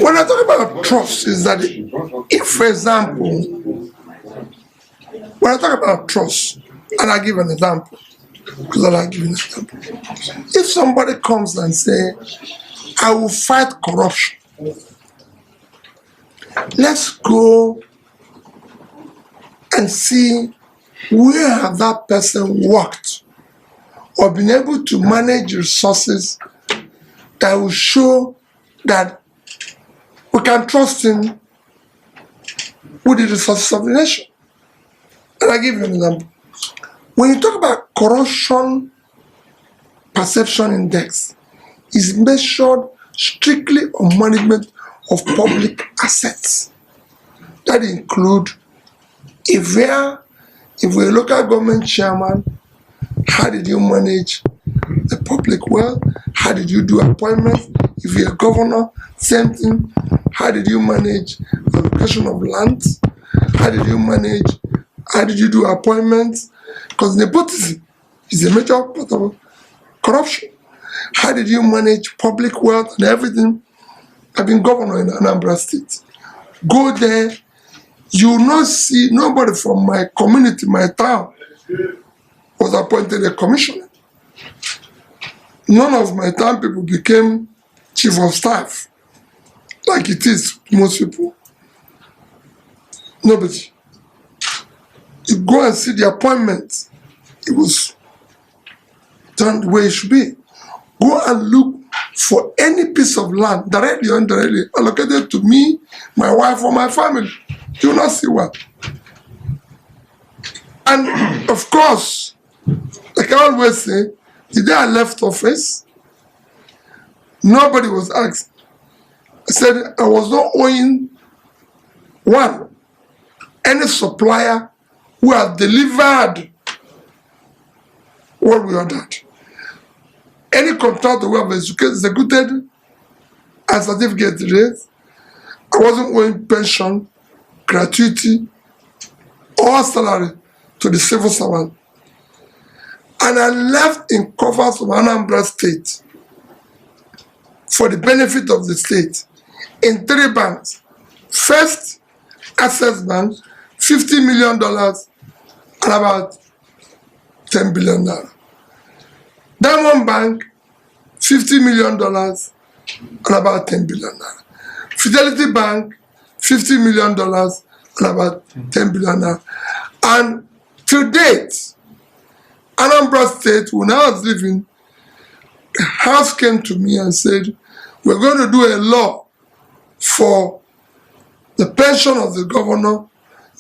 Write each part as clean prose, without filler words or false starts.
When I talk about trust, is that if, for example, when I talk about trust, and I give an example, because I like giving an example. If somebody comes and say, I will fight corruption, let's go and see where have that person worked or been able to manage resources that will show that we can trust him with the resources of the nation. And I give you an example. When you talk about corruption perception index, is measured strictly on management of public assets. That include if we're a local government chairman, how did you manage the public well? How did you do appointments? If you're a governor, same thing. How did you manage allocation of lands? How did you do appointments? Because nepotism is a major part of corruption. How did you manage public wealth and everything? I've been governor in Anambra State. Go there, you will not see nobody from my community, my town, was appointed a commissioner. None of my town people became chief of staff, like it is most people. Nobody. You go and see the appointment, it was done the way it should be. Go and look for any piece of land, directly or indirectly, allocated to me, my wife, or my family. You will not see one. And of course, like I always say, the day I left office, nobody was asked. I said I was not owing any supplier who had delivered what we ordered. Any contract we have executed and certificate raised, I wasn't owing pension, gratuity, or salary to the civil servant. And I left in covers from Anambra State for the benefit of the state in 3 banks. First, Access Bank, $50 million and about $10 billion. Diamond Bank, $50 million and about $10 billion. Fidelity Bank, $50 million and about $10 billion. And to date, Anambra State, when I was living, the House came to me and said, we're going to do a law for the pension of the governor,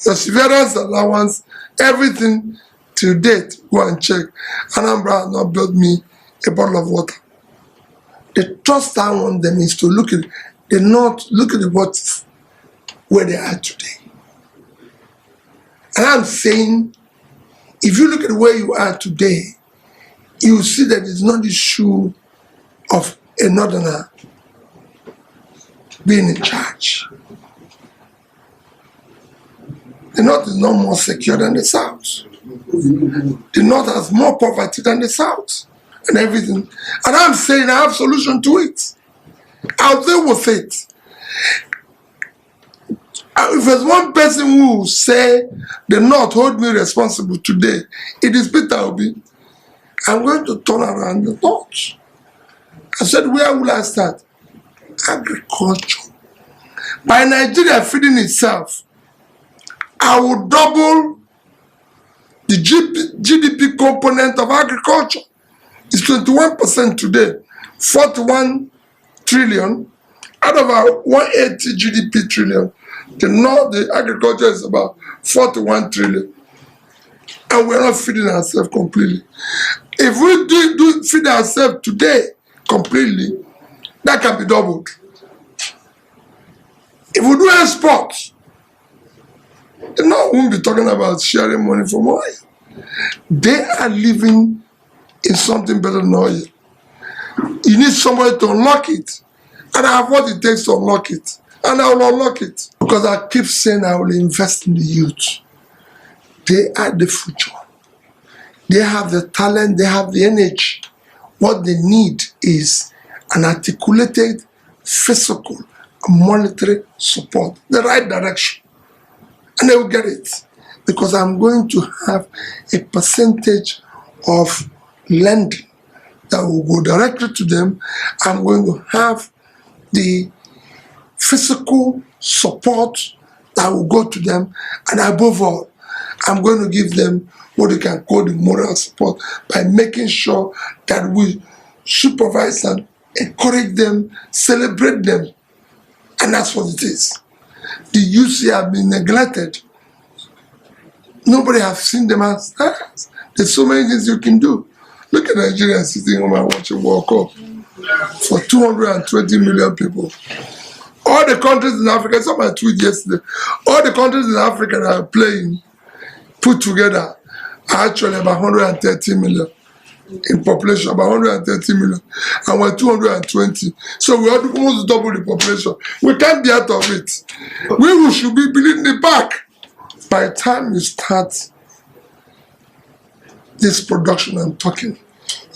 the severance allowance, everything. To date, go and check. Anambra has not brought me a bottle of water. The trust I want them is to look at where they are today. And I'm saying, if you look at where you are today, you will see that it's not the issue of a northerner being in charge. The North is not more secure than the South. The North has more poverty than the South and everything. And I'm saying I have a solution to it. I'll deal with it. If there's one person who will say the North hold me responsible today, it is Peter Obi. I'm going to turn around the North. I said, where will I start? Agriculture. By Nigeria feeding itself, I will double the GDP component of agriculture. It's 21% today, 41 trillion. Out of our 180 GDP trillion, the agriculture is about 41 trillion. And we're not feeding ourselves completely. If we do feed ourselves today completely, that can be doubled. If we do exports, then no one won't be talking about sharing money from oil. They are living in something better than oil. You need somebody to unlock it. And I have what it takes to unlock it. And I will unlock it. Because I keep saying I will invest in the youth. They are the future. They have the talent, they have the energy. What they need is an articulated, physical, monetary support, the right direction. And they will get it. Because I'm going to have a percentage of lending that will go directly to them. I'm going to have the physical support that will go to them. And above all, I'm going to give them what you can call the moral support by making sure that we supervise them, encourage them, celebrate them. And that's what it is. The youth here have been neglected. Nobody has seen them as stars. There's so many things you can do. Look at Nigeria sitting home and watching World Cup for 220 million people. All the countries in Africa, somebody tweeted yesterday, all the countries in Africa that are playing put together are actually about 130 million in population, about 130 million, and we're 220. So we almost double the population. We can't be out of it. We should be building the back. By the time you start this production I'm talking,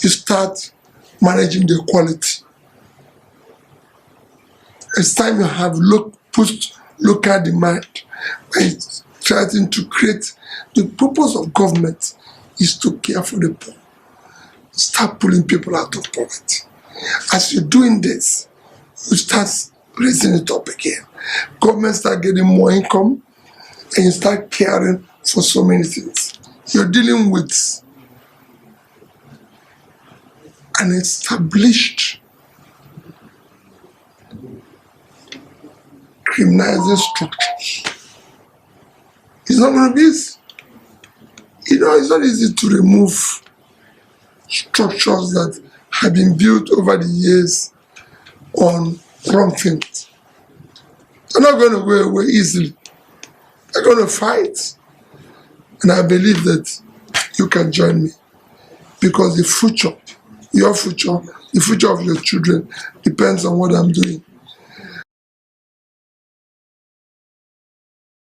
you start managing the quality. It's time you have put local demand by trying to create. The purpose of government is to care for the poor. Start pulling people out of poverty. As you're doing this, you start raising it up again. Government start getting more income, and you start caring for so many things. You're dealing with an established criminalizing structures. It's not going to be easy. It's not easy to remove structures that have been built over the years on wrong things. They're not going to go away easily. They're going to fight. And I believe that you can join me. Because the future, your future, the future of your children depends on what I'm doing.